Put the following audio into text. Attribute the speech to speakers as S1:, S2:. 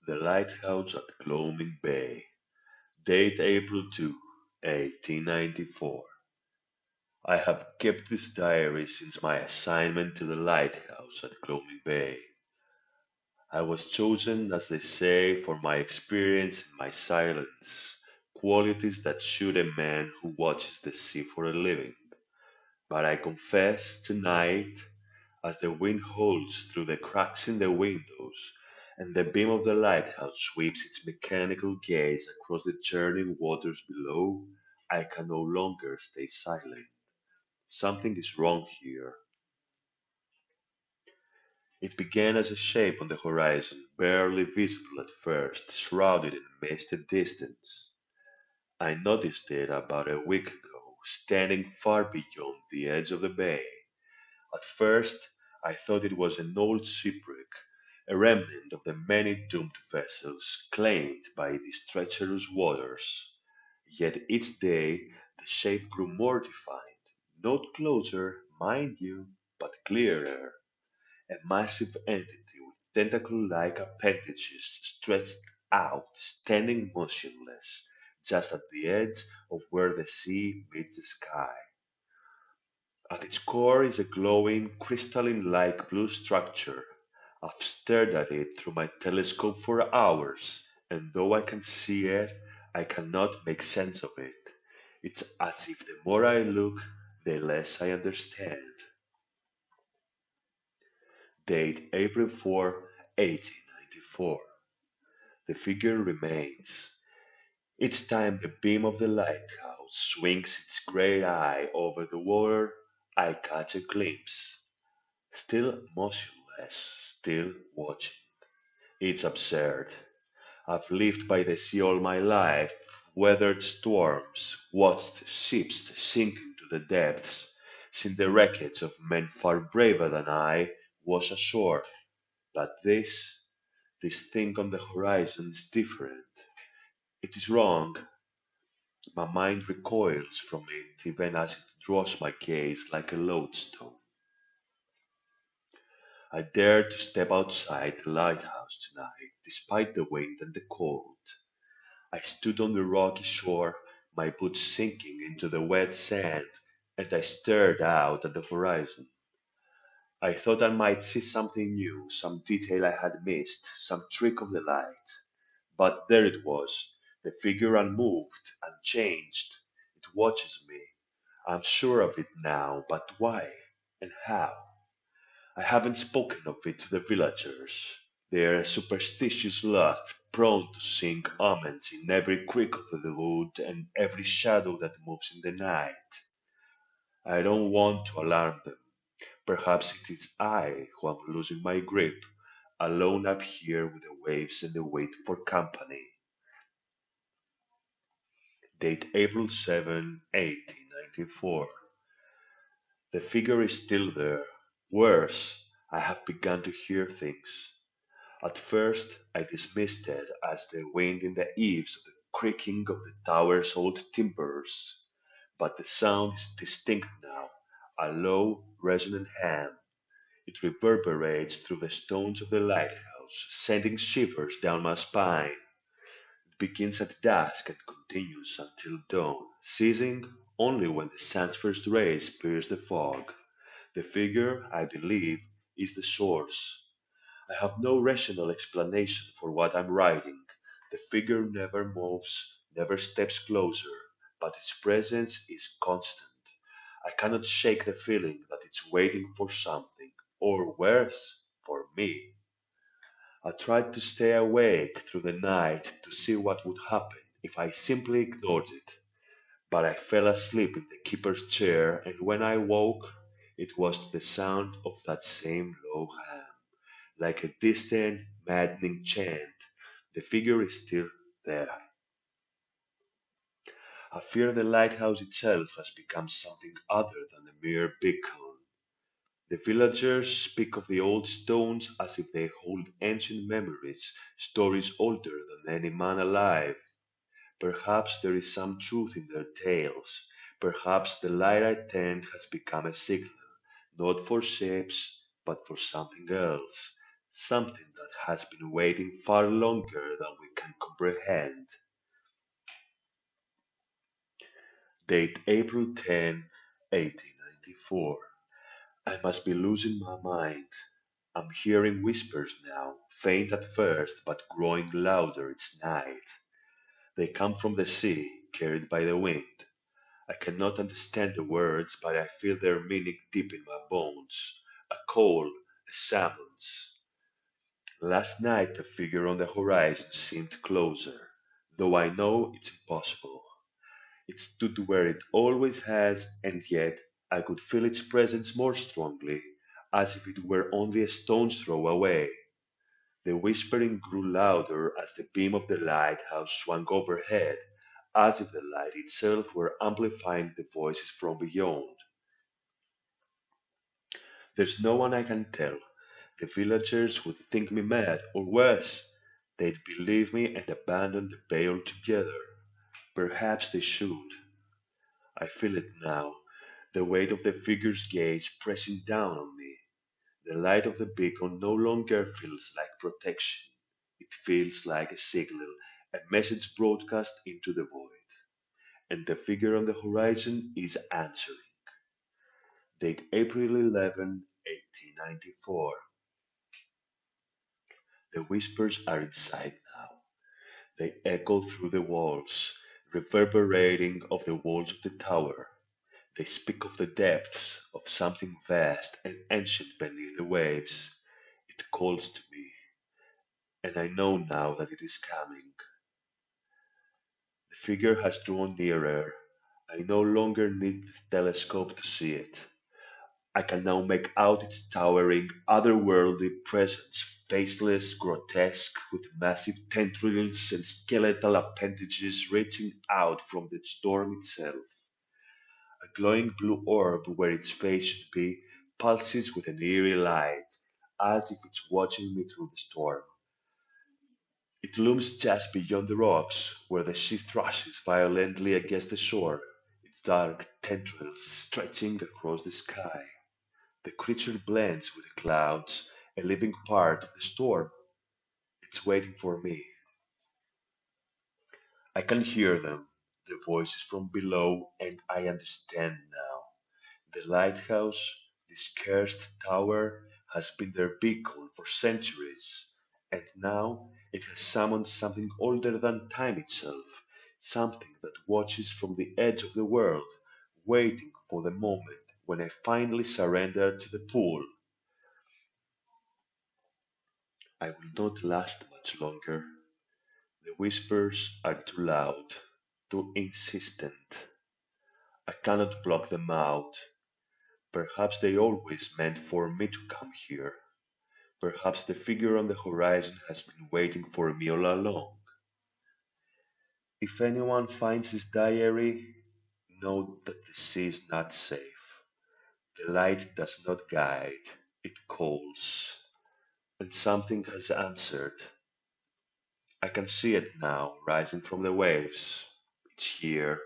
S1: The Lighthouse at Gloaming Bay. Date April 2, 1894. I have kept this diary since my assignment to the lighthouse at Gloaming Bay. I was chosen, as they say, for my experience and my silence, qualities that suit a man who watches the sea for a living. But I confess tonight, as the wind howls through the cracks in the windows, and the beam of the lighthouse sweeps its mechanical gaze across the churning waters below, I can no longer stay silent. Something is wrong here. It began as a shape on the horizon, barely visible at first, shrouded in misty distance. I noticed it about a week ago, standing far beyond the edge of the bay. At first, I thought it was an old shipwreck, a remnant of the many doomed vessels claimed by these treacherous waters. Yet each day the shape grew more defined, not closer, mind you, but clearer. A massive entity with tentacle-like appendages stretched out, standing motionless, just at the edge of where the sea meets the sky. At its core is a glowing, crystalline-like blue structure. I've stared at it through my telescope for hours, and though I can see it, I cannot make sense of it. It's as if the more I look, the less I understand. Date April 4, 1894. The figure remains. Each time the beam of the lighthouse swings its great eye over the water, I catch a glimpse. Still motionless, still watching. It's absurd. I've lived by the sea all my life, weathered storms, watched ships sink into the depths, seen the wreckage of men far braver than I wash ashore. But this thing on the horizon is different. It is wrong. My mind recoils from it even as it draws my gaze like a lodestone. I dared to step outside the lighthouse tonight, despite the wind and the cold. I stood on the rocky shore, my boots sinking into the wet sand, and I stared out at the horizon. I thought I might see something new, some detail I had missed, some trick of the light. But there it was, the figure unmoved, unchanged. It watches me. I'm sure of it now, but why? And how? I haven't spoken of it to the villagers. They're a superstitious lot, prone to sing omens in every creak of the wood and every shadow that moves in the night. I don't want to alarm them. Perhaps it is I who am losing my grip, alone up here with the waves and the wait for company. Date April 7, 1894. The figure is still there. Worse, I have begun to hear things. At first I dismissed it as the wind in the eaves or the creaking of the tower's old timbers, but the sound is distinct now, a low, resonant hum. It reverberates through the stones of the lighthouse, sending shivers down my spine. It begins at dusk and continues until dawn, ceasing only when the sun's first rays pierce the fog. The figure, I believe, is the source. I have no rational explanation for what I'm writing. The figure never moves, never steps closer, but its presence is constant. I cannot shake the feeling that it's waiting for something, or worse, for me. I tried to stay awake through the night to see what would happen if I simply ignored it, but I fell asleep in the keeper's chair, and when I woke, it was to the sound of that same low hum, like a distant, maddening chant. The figure is still there. I fear the lighthouse itself has become something other than a mere beacon. The villagers speak of the old stones as if they hold ancient memories, stories older than any man alive. Perhaps there is some truth in their tales. Perhaps the light I tend has become a signal, not for ships, but for something else. something that has been waiting far longer than we can comprehend. Date April 10, 1894. I must be losing my mind. I'm hearing whispers now, faint at first, but growing louder each night. They come from the sea, carried by the wind. I cannot understand the words, but I feel their meaning deep in my bones. A call, a summons. Last night the figure on the horizon seemed closer, though I know it's impossible. It stood where it always has, and yet I could feel its presence more strongly, as if it were only a stone's throw away. The whispering grew louder as the beam of the lighthouse swung overhead, as if the light itself were amplifying the voices from beyond. There's no one I can tell. The villagers would think me mad, or worse, they'd believe me and abandon the bay altogether. Perhaps they should. I feel it now, the weight of the figure's gaze pressing down on me. The light of the beacon no longer feels like protection. It feels like a signal, a message broadcast into the void. And the figure on the horizon is answering. Date April 11, 1894. The whispers are inside now. They echo through the walls, reverberating off the walls of the tower. They speak of the depths, of something vast and ancient beneath the waves. It calls to me, and I know now that it is coming. The figure has drawn nearer. I no longer need the telescope to see it. I can now make out its towering, otherworldly presence, faceless, grotesque, with massive tendrils and skeletal appendages reaching out from the storm itself. A glowing blue orb where its face should be pulses with an eerie light, as if it's watching me through the storm. It looms just beyond the rocks, where the sea thrashes violently against the shore, its dark tendrils stretching across the sky. The creature blends with the clouds, a living part of the storm. It's waiting for me. I can hear them, the voices from below, and I understand now. The lighthouse, this cursed tower, has been their beacon for centuries, and now it has summoned something older than time itself, something that watches from the edge of the world, waiting for the moment when I finally surrender to the pool. I will not last much longer. The whispers are too loud, too insistent. I cannot block them out. Perhaps they always meant for me to come here. Perhaps the figure on the horizon has been waiting for me all along. If anyone finds this diary, know that the sea is not safe. The light does not guide, it calls. And something has answered. I can see it now, rising from the waves. It's here,